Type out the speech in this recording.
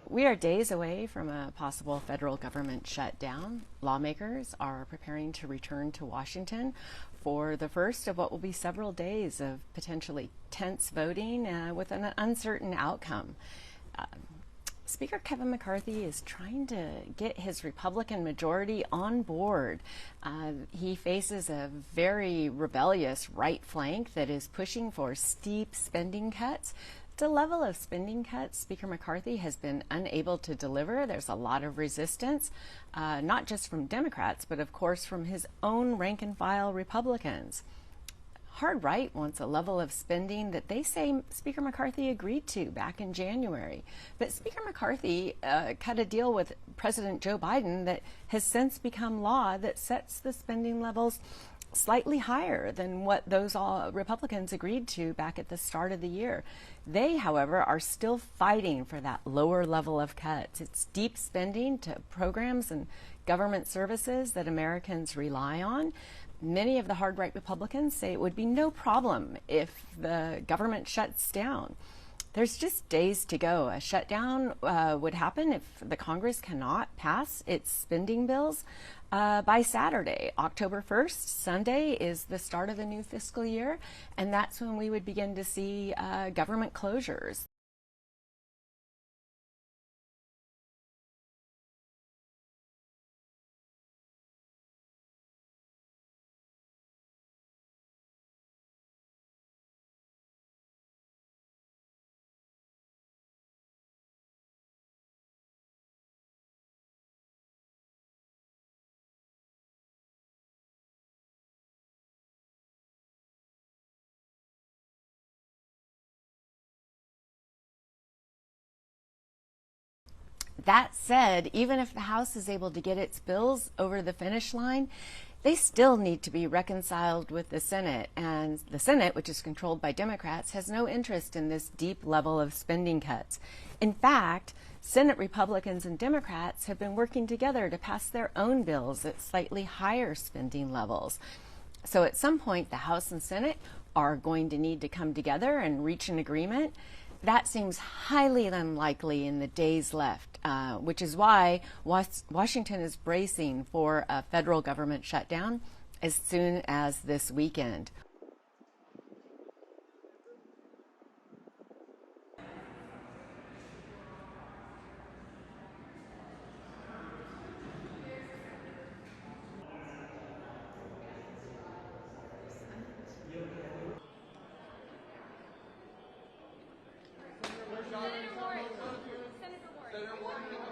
We are days away from a possible federal government shutdown. Lawmakers are preparing to return to Washington for the first of what will be several days of potentially tense voting with an uncertain outcome. Speaker Kevin McCarthy is trying to get his Republican majority on board. He faces a very rebellious right flank that is pushing for steep spending cuts. The level of spending cuts Speaker McCarthy has been unable to deliver. There's a lot of resistance, not just from Democrats, but of course from his own rank and file Republicans. Hard right wants a level of spending that they say Speaker McCarthy agreed to back in January. But Speaker McCarthy cut a deal with President Joe Biden that has since become law that sets the spending levels slightly higher than what those Republicans agreed to back at the start of the year. They, however, are still fighting for that lower level of cuts. It's deep spending to programs and government services that Americans rely on. Many of the hard right Republicans say it would be no problem if the government shuts down. There's just days to go. A shutdown would happen if the Congress cannot pass its spending bills by Saturday. October 1st, Sunday, is the start of the new fiscal year, and that's when we would begin to see government closures. That said, even if the House is able to get its bills over the finish line, they still need to be reconciled with the Senate. And the Senate, which is controlled by Democrats, has no interest in this deep level of spending cuts. In fact, Senate Republicans and Democrats have been working together to pass their own bills at slightly higher spending levels. So at some point, the House and Senate are going to need to come together and reach an agreement. That seems highly unlikely in the days left, which is why Washington is bracing for a federal government shutdown as soon as this weekend. Senator Warren.